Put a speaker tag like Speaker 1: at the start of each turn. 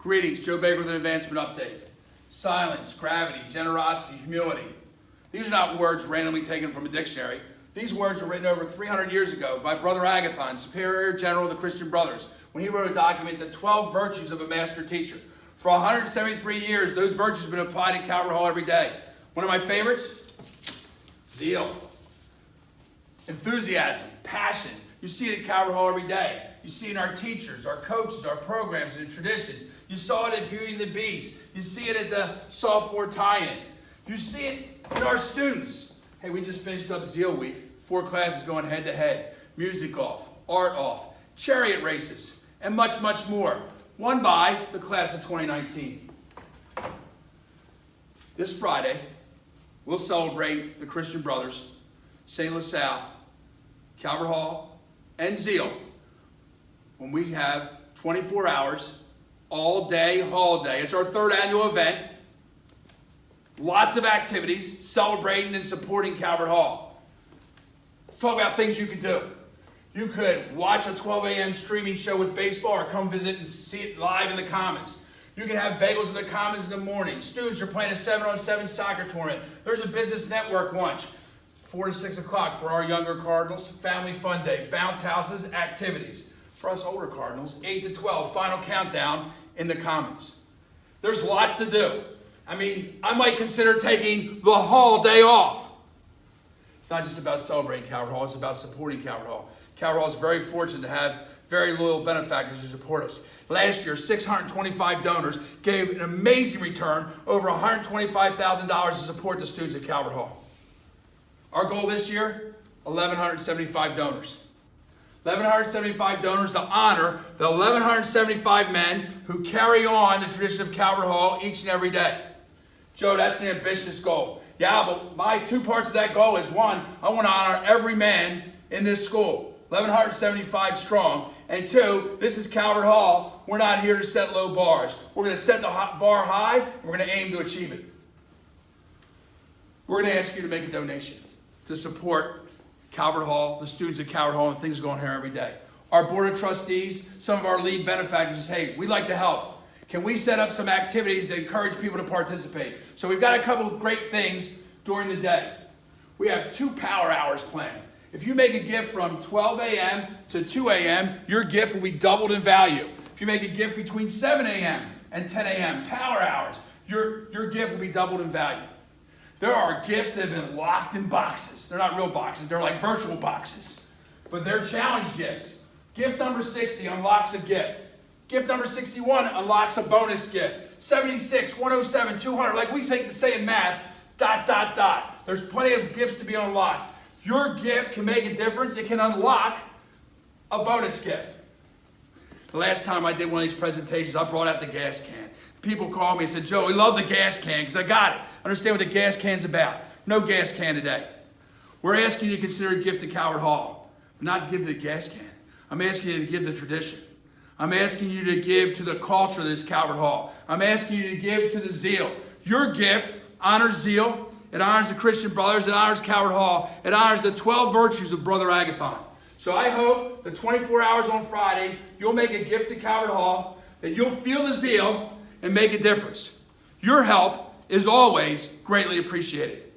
Speaker 1: Greetings, Joe Baker with an advancement update. Silence, gravity, generosity, humility. These are not words randomly taken from a dictionary. These words were written over 300 years ago by Brother Agathon, Superior General of the Christian Brothers, when he wrote a document, The 12 Virtues of a Master Teacher. For 173 years, those virtues have been applied at Calvert Hall every day. One of my favorites? Zeal. Enthusiasm, passion. You see it at Calvert Hall every day. You see it in our teachers, our coaches, our programs, and traditions. You saw it at Beauty and the Beast. You see it at the sophomore tie-in. You see it in our students. Hey, we just finished up Zeal Week. 4 classes going head-to-head. Music off, art off, chariot races, and much, much more. Won by the class of 2019. This Friday, we'll celebrate the Christian Brothers, St. LaSalle, Calvert Hall, and Zeal, when we have 24 hours, all day, all day. It's our 3rd annual event. Lots of activities celebrating and supporting Calvert Hall. Let's talk about things you could do. You could watch a 12 a.m. streaming show with baseball or come visit and see it live in the Commons. You can have bagels in the Commons in the morning. Students are playing a 7-on-7 soccer tournament. There's a business network lunch, 4 to 6 o'clock for our younger Cardinals. Family fun day, bounce houses, activities. For us older Cardinals, 8 to 12, final countdown in the Commons. There's lots to do. I might consider taking the whole day off. It's not just about celebrating Calvert Hall, it's about supporting Calvert Hall. Calvert Hall is very fortunate to have very loyal benefactors who support us. Last year, 625 donors gave an amazing return, over $125,000 to support the students at Calvert Hall. Our goal this year, 1,175 donors. 1,175 donors to honor the 1,175 men who carry on the tradition of Calvert Hall each and every day. Joe, that's an ambitious goal. Yeah, but my 2 parts of that goal is, 1, I want to honor every man in this school, 1,175 strong. And 2, this is Calvert Hall. We're not here to set low bars. We're going to set the bar high, and we're going to aim to achieve it. We're going to ask you to make a donation to support Calvert Hall, the students at Calvert Hall, and things going here every day. Our board of trustees, some of our lead benefactors say, hey, we'd like to help. Can we set up some activities to encourage people to participate? So we've got a couple of great things during the day. We have 2 power hours planned. If you make a gift from 12 a.m. to 2 a.m., your gift will be doubled in value. If you make a gift between 7 a.m. and 10 a.m., power hours, your gift will be doubled in value. There are gifts that have been locked in boxes. They're not real boxes. They're like virtual boxes. But they're challenge gifts. Gift number 60 unlocks a gift. Gift number 61 unlocks a bonus gift. 76, 107, 200. Like we like to say in math, ... There's plenty of gifts to be unlocked. Your gift can make a difference. It can unlock a bonus gift. The last time I did one of these presentations, I brought out the gas can. People called me and said, Joe, we love the gas can because I got it. I understand what the gas can's about. No gas can today. We're asking you to consider a gift to Calvert Hall, but not to give to the gas can. I'm asking you to give the tradition. I'm asking you to give to the culture that is Calvert Hall. I'm asking you to give to the zeal. Your gift honors zeal. It honors the Christian Brothers. It honors Calvert Hall. It honors the 12 virtues of Brother Agathon. So I hope the 24 hours on Friday, you'll make a gift to Calvert Hall, that you'll feel the zeal and make a difference. Your help is always greatly appreciated.